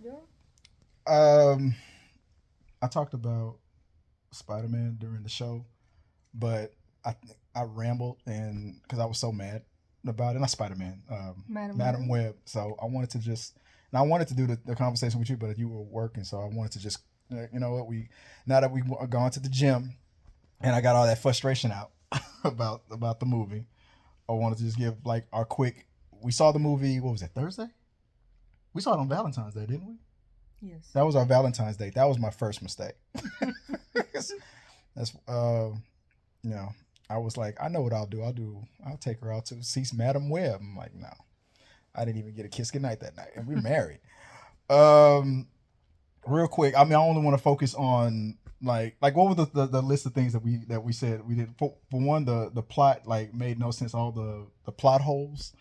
Yeah. Um, I talked about Spider-Man during the show, but I rambled and because I was so mad about it. Not Spider-Man, Madam Madam Web. Web. So I wanted to just, and I wanted to do the conversation with you, but you were working, so I wanted to just, you know what, we now that we've gone to the gym and I got all that frustration out about the movie. I wanted to just give like our quick. We saw the movie. What was it? Thursday. We saw it on Valentine's Day, didn't we? Yes. That was our Valentine's Day. That was my first mistake. That's you know, I was like, I know what I'll do. I'll take her out to see Madam Web. I'm like, no, I didn't even get a kiss goodnight that night, and we're married. Um, real quick, I mean, I only want to focus on like what were the list of things that we said we did. For one, the plot like made no sense. All the plot holes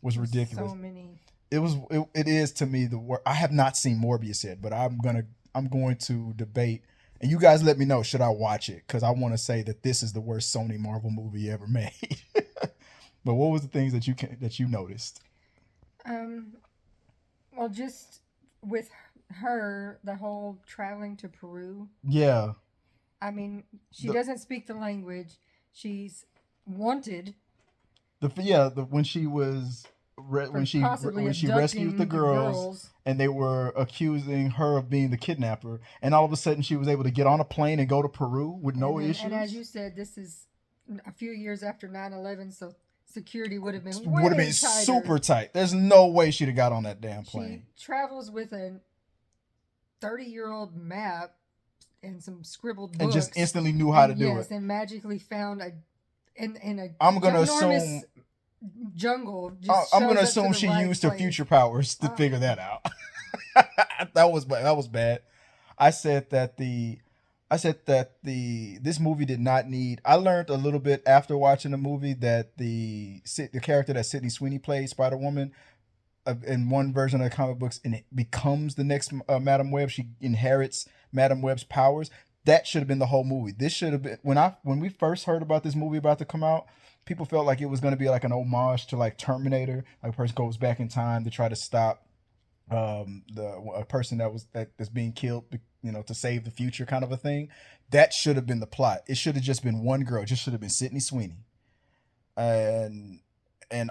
was There's ridiculous. so many. It is to me the worst. I have not seen Morbius yet, but I'm going to debate, and you guys let me know should I watch it because I want to say that this is the worst Sony Marvel movie ever made. But what was the things that you noticed? Um. Well, just with her, the whole traveling to Peru. Yeah, I mean, she the doesn't speak the language. She's wanted when she was for possibly when she rescued the abducting the girls girls. and they were accusing her of being the kidnapper, and all of a sudden she was able to get on a plane and go to Peru with no And as you issues. said, this is a few years after 9/11, so security would have been Would have way been tighter. super tight. There's no way she'd have got on that damn She plane travels with a 30-year-old map and some scribbled and just books. instantly knew how to And do it. yes, and magically found a in a I'm gonna ginormous assume jungle just I'm gonna shows up to assume the she right used her place. future powers to Uh, figure that out. That was bad. I said that the this movie did not need. I learned a little bit after watching the movie that the character that Sydney Sweeney played, Spider Woman, in one version of the comic books, and it becomes the next Madam Web. She inherits Madam Web's powers. That should have been the whole movie. This should have been when we first heard about this movie about to come out. People felt like it was going to be like an homage to like Terminator. Like a person goes back in time to try to stop the a person that's being killed, you know, to save the future, kind of a thing. That should have been the plot. It should have just been one girl. It just should have been Sydney Sweeney, and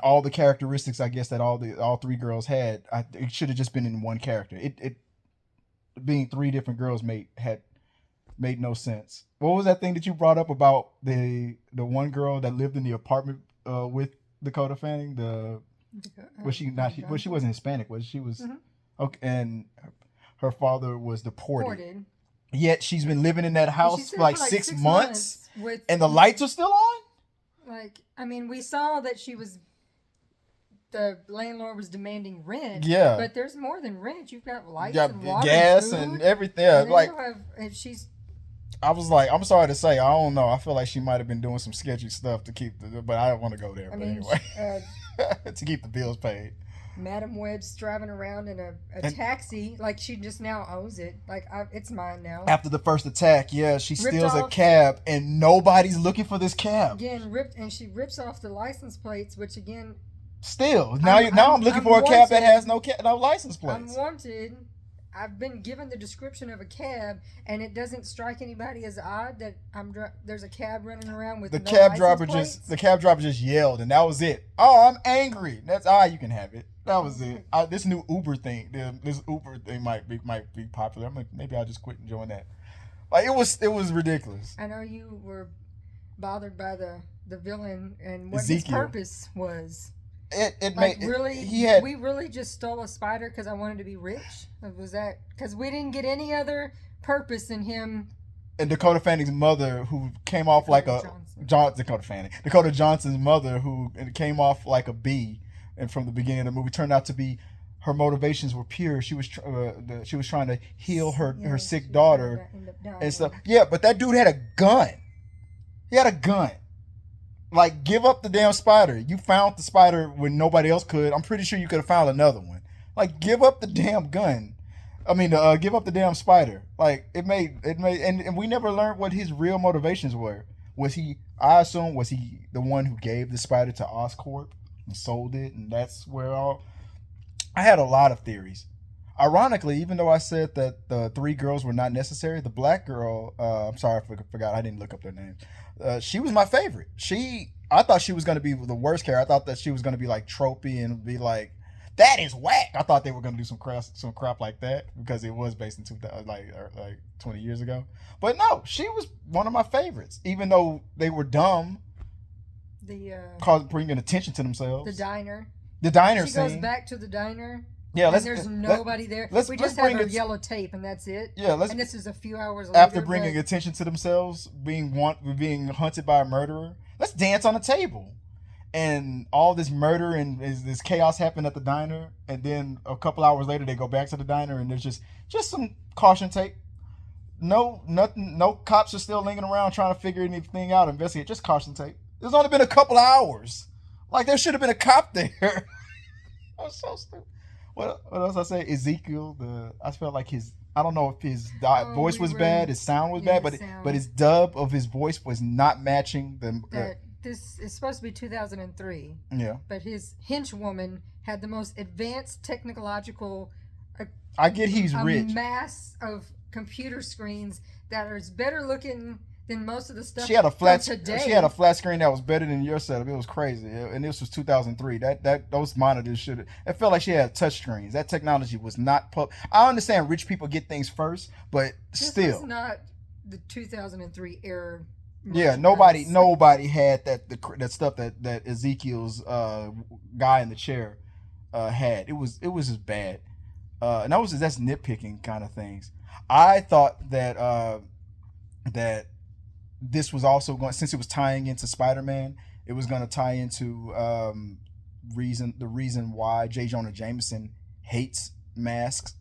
all the characteristics I guess that all three girls had. It should have just been in one character. It being three different girls made no sense. What was that thing that you brought up about the one girl that lived in the apartment with Dakota Fanning? The was she not? Well, she wasn't Hispanic. Was she? Was Mhm. okay, and her father was deported. Ported. Yet she's been living in that And she's house for there like for like 6 months, with and the lights are still on. like I mean we saw that she was the landlord was demanding rent. Yeah, But there's more than rent. You've got lights yeah, and water gas and and food. everything. Yeah, And then like you have and she's I was like, I'm sorry to say, I don't know. I feel like she might have been doing some sketchy stuff to keep but I don't want to go there. I But mean anyway, to keep the bills paid. Madam Web's driving around in a And taxi like she just now owns it. Like it's mine now. after the first attack, yeah, she Ripped steals a off cab, and nobody's looking for this cab. again ripped and she rips off the license plates, which again Still, now I'm looking I'm for a cab that wanted. has no license I'm plates. wanted. I've been given the description of a cab, and it doesn't strike anybody as odd that there's a cab running around with The no cab license driver plates. just yelled, and that was it. Oh, I'm angry. That's you can have it. That was it. This new Uber thing, this Uber thing might be popular. Maybe I'll just quit enjoying that. Like it was ridiculous. I know you were bothered by the villain and what his Ezekiel. purpose was. It Like made really, he had we really just stole a spider because I wanted to be rich. Was that because we didn't get any other purpose in him? and Dakota Fanning's mother, who came off like a Dakota Fanning, Dakota Johnson's mother, who came off like a bee, and from the beginning of the movie turned out to be her motivations were pure. She was she was trying to heal her sick daughter and stuff. Yeah, but that dude had a gun. He had a gun. Like, give up the damn spider. You found the spider when nobody else could. I'm pretty sure you could have found another one. Like, give up the damn gun. I mean, give up the damn spider. Like, and we never learned what his real motivations were. Was he? I assume was he the one who gave the spider to Oscorp and sold it, and that's where all. I had a lot of theories. Ironically, even though I said that the three girls were not necessary, the black girl, I'm sorry, I forgot, I didn't look up their names. She was my favorite. I thought she was going to be the worst character. I thought that she was going to be like tropey and be like, that is whack. I thought they were going to do some crap like that because it was based in 2000, like 20 years ago. But no, she was one of my favorites, even though they were dumb, bringing attention to themselves. The diner. The diner She scene. goes back to the diner. Yeah, there's nobody there. We just have our yellow tape, and that's it. Yeah, and this is a few hours later. After bringing attention to themselves, being hunted by a murderer, let's dance on a table. And all this murder and this chaos happened at the diner, and then a couple hours later they go back to the diner, and there's just some caution tape. Nothing. No cops are still lingering around trying to figure anything out, investigate. Just caution tape. There's only been a couple hours. Like there should have been a cop there. That was so stupid. What else I say? Ezekiel, I felt like I don't know if his voice was bad, his sound was bad, but his dub of his voice was not matching this is supposed to be 2003. Yeah. But his henchwoman had the most advanced technological. I get he's rich. A mass of computer screens that are better looking than most of the stuff. She had a flat today. She had a flat screen that was better than your setup. It was crazy, and this was 2003. Those monitors should. It felt like she had touch screens. That technology was not. I understand rich people get things first, but still, this was not the 2003 era. Yeah, nobody had that stuff that Ezekiel's guy in the chair had. It was just bad, and that's nitpicking kind of things. I thought that this was also going, since it was tying into Spider-Man, it was going to tie into the reason why J. Jonah Jameson hates masks,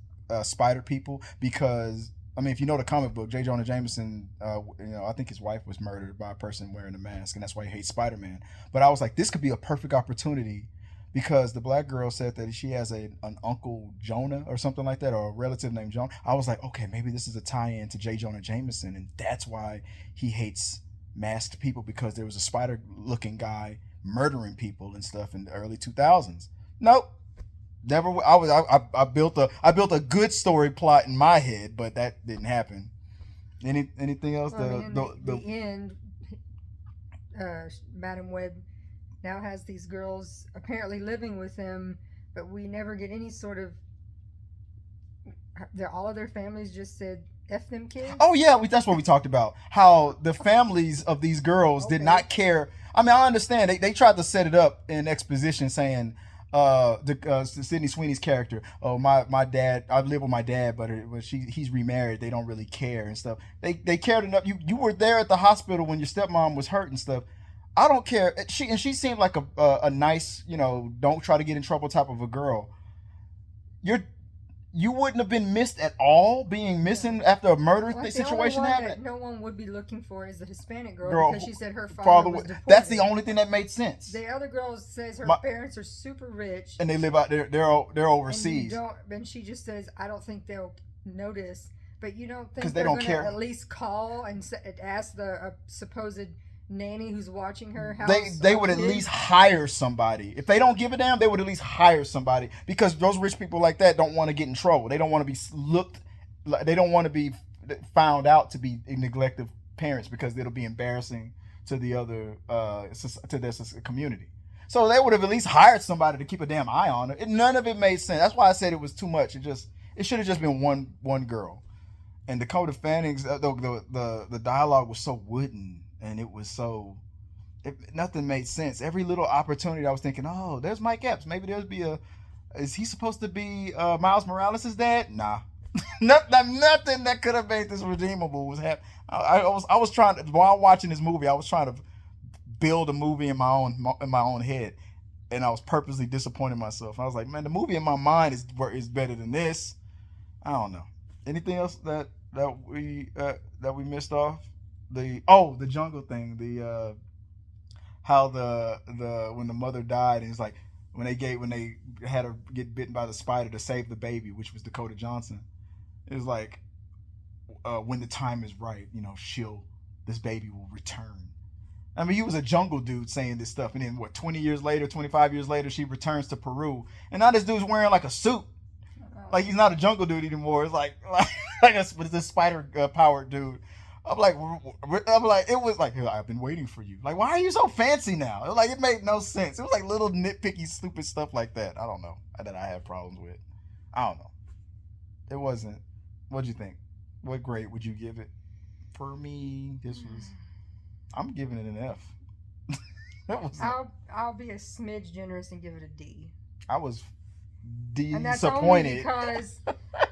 spider people, because I mean, if you know the comic book, J. Jonah Jameson, I think his wife was murdered by a person wearing a mask, and that's why he hates Spider-Man. But I was like, this could be a perfect opportunity, because the black girl said that she has an uncle Jonah or something like that, or a relative named Jonah. I was like, okay, maybe this is a tie-in to J. Jonah Jameson, and that's why he hates masked people, because there was a spider-looking guy murdering people and stuff in the early 2000s. Nope. Never. I built a good story plot in my head, but that didn't happen. Anything else? In the end, Madam Web now has these girls apparently living with him, but we never get any sort of. All of their families just said F them kids. Oh yeah, that's what we talked about. How the families of these girls did not care. I mean, I understand they tried to set it up in exposition, saying. Sydney Sweeney's character. Oh, my dad. I live with my dad, but he's remarried. They don't really care and stuff. They cared enough. You were there at the hospital when your stepmom was hurt and stuff. I don't care. She seemed like a nice, don't try to get in trouble type of a girl. You wouldn't have been missed at all, being missing after a murder situation happened. No one would be looking for is the Hispanic girl because she said her father was deported. That's the only thing that made sense. The other girl says her parents are super rich and they live out there. They're overseas. And she just says, I don't think they'll notice. But you don't think they don't care. At least call and ask the supposed nanny who's watching her house. They would at least hire somebody. If they don't give a damn, they would at least hire somebody, because those rich people like that don't want to get in trouble. They don't want to be they don't want to be found out to be neglected parents, because it'll be embarrassing to the other to their community. So they would have at least hired somebody to keep a damn eye on her. None of it made sense. That's why I said it was too much. It should have just been one girl. And Dakota Fanning's the dialogue was so wooden. And it was nothing made sense. Every little opportunity I was thinking, oh, there's Mike Epps. Maybe is he supposed to be Miles Morales' dad? Nah. Nothing that could have made this redeemable was happening. I was trying to, while watching this movie, I was trying to build a movie in my own head. And I was purposely disappointing myself. I was like, man, the movie in my mind is better than this. I don't know. Anything else that we missed off? The jungle thing, how when the mother died, and it's like when they had her get bitten by the spider to save the baby, which was Dakota Johnson. It was like when the time is right, this baby will return. I mean, he was a jungle dude saying this stuff, and then 25 years later, she returns to Peru, and now this dude's wearing like a suit. Like he's not a jungle dude anymore. It's like this spider powered dude. I'm like, it was like, I've been waiting for you. Like, why are you so fancy now? It was like, it made no sense. It was like little nitpicky, stupid stuff like that. I don't know that I have problems with. I don't know. It wasn't. What'd you think? What grade would you give it? For me, this was. I'm giving it an F. I'll be a smidge generous and give it a D. I was And that's only disappointed. because I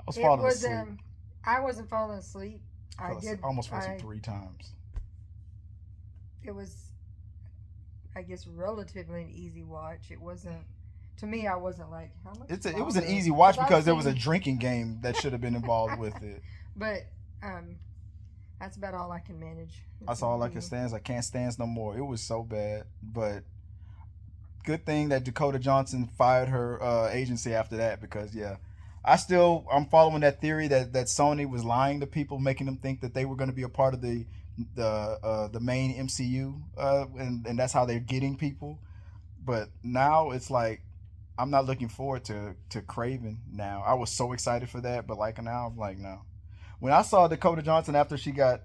was falling asleep. I wasn't falling asleep. I almost fell asleep 3 times. It was, I guess, relatively an easy watch. It wasn't. To me, I wasn't like, how much. It was an easy watch because there was a drinking game that should have been involved with it. But that's about all I can manage. That's all I can stand. I can't stand no more. It was so bad. But good thing that Dakota Johnson fired her agency after that, because I'm following that theory that Sony was lying to people, making them think that they were going to be a part of the main MCU, and that's how they're getting people. But now it's like, I'm not looking forward to Craven now. I was so excited for that, but like now I'm like, no. When I saw Dakota Johnson after she got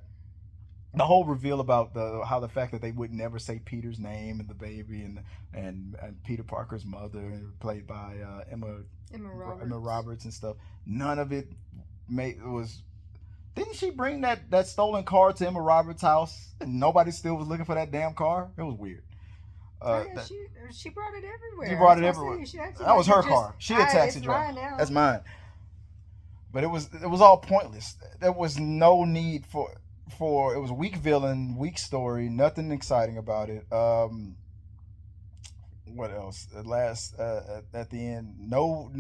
the whole reveal about how the fact that they would never say Peter's name and the baby and Peter Parker's mother, played by Emma Roberts and stuff, none of it was. Didn't she bring that stolen car to Emma Roberts' house and nobody still was looking for that damn car? It was weird. She brought it everywhere. She brought it everywhere. That was her car. She a taxi driver. That's mine. But it was all pointless. There was no need for it was weak villain, weak story, nothing exciting about it. What else? At the end, no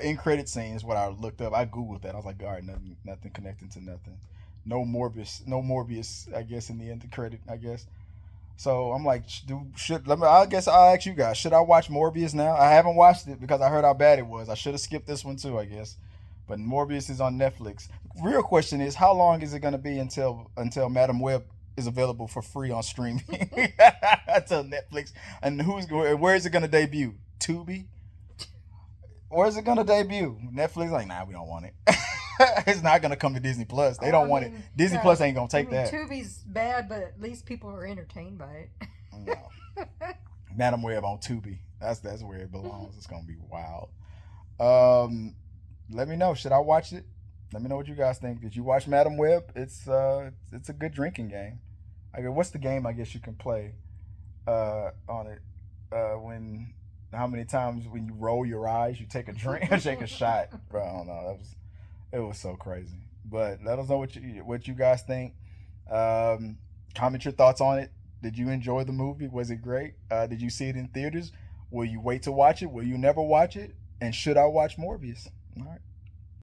end credit scene is what I looked up. I googled that. I was like, all right, nothing connecting to nothing. No Morbius. I guess in the end credit. I guess. So I'm like, I guess I'll ask you guys, should I watch Morbius now? I haven't watched it because I heard how bad it was. I should have skipped this one too, I guess. But Morbius is on Netflix. Real question is, how long is it going to be until Madam Web is available for free on streaming? Until Netflix. And where is it going to debut? Tubi? Where is it going to debut? Netflix like, nah, we don't want it. It's not going to come to Disney Plus. They don't want it. Disney Plus ain't going to take that. Tubi's bad, but at least people are entertained by it. No. Madam Web on Tubi. That's where it belongs. It's going to be wild. Let me know. Should I watch it? Let me know what you guys think. Did you watch Madam Web? It's a good drinking game. What's the game I guess you can play on it? How many times when you roll your eyes, you take a drink or take a shot? Bro, I don't know. It was so crazy. But let us know what you guys think. Comment your thoughts on it. Did you enjoy the movie? Was it great? Did you see it in theaters? Will you wait to watch it? Will you never watch it? And should I watch Morbius? All right.